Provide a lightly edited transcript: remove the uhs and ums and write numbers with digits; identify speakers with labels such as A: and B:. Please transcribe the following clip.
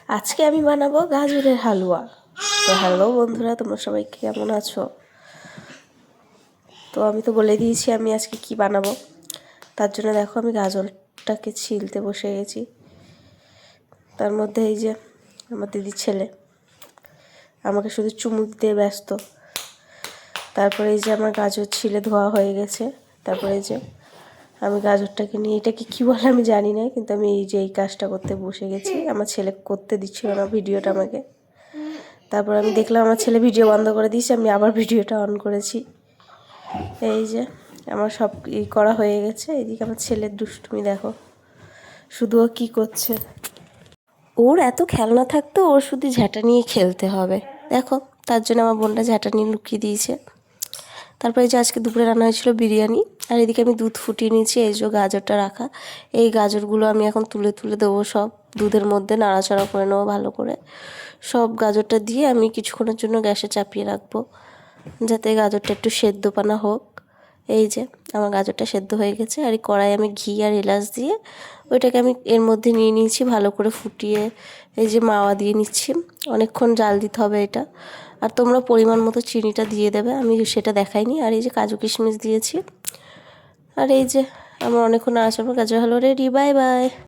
A: আজকে আমি বানাবো গাজরের হালুয়া। তো হ্যালো বন্ধুরা, তোমরা সবাই কেমন আছো? তো আমি তো বলে দিয়েছি আমি আজকে কি বানাবো। তার জন্য দেখো আমি গাজরটাকে ছিলতে বসে গেছি। তার মধ্যে এই যে আমার দিদির ছেলে আমাকে শুধু চুমুক দিয়ে ব্যস্ত। তারপরে এই যে আমার গাজর ছিলে ধোয়া হয়ে গেছে। তারপরে এই যে আমি গাজরটাকে নিয়ে, এটাকে কী বলে আমি জানি না, কিন্তু আমি এই যে এই কাজটা করতে বসে গেছি। আমার ছেলে করতে দিচ্ছিল না ভিডিওটা আমাকে। তারপর আমি দেখলাম আমার ছেলে ভিডিও বন্ধ করে দিয়েছে, আমি আবার ভিডিওটা অন করেছি। এই যে আমার সব করা হয়ে গেছে। এদিকে আমার ছেলের দুষ্টুমি দেখো, শুধু ও কী করছে। ওর এত খেলনা থাকতো, ওর শুধু ঝাঁটা নিয়ে খেলতে হবে দেখো। তার জন্য আমার বোনটা ঝাঁটা নিয়ে লুকিয়ে দিয়েছে। তারপরে যে আজকে দুপুরে রান্না হয়েছিল বিরিয়ানি, আর এদিকে আমি দুধ ফুটিয়ে নিয়েছি। এই যে গাজরটা রাখা, এই গাজরগুলো আমি এখন তুলে তুলে দেবো সব দুধের মধ্যে, নাড়াচাড়া করে নেবো ভালো করে। সব গাজরটা দিয়ে আমি কিছুক্ষণের জন্য গ্যাসে চাপিয়ে রাখবো, যাতে গাজরটা একটু সেদ্ধপানা হোক। এই যে আমার গাজরটা সেদ্ধ হয়ে গেছে, আর এই কড়াই আমি ঘি আর এলাচ দিয়ে ওইটাকে আমি এর মধ্যে নিয়ে নিয়েছি, ভালো করে ফুটিয়ে এই যে মাওয়া দিয়ে নিচ্ছি। অনেকক্ষণ জাল দিতে হবে এটা। আর তোমরা পরিমাণ মতো চিনিটা দিয়ে দেবে, আমি সেটা দেখাইনি। আর এই যে কাজু কিশমিশ দিয়েছি। আর এই যে আমার অনেকক্ষণ নাড়াচাড়া, গাজর হালুয়া রেডি। Bye bye.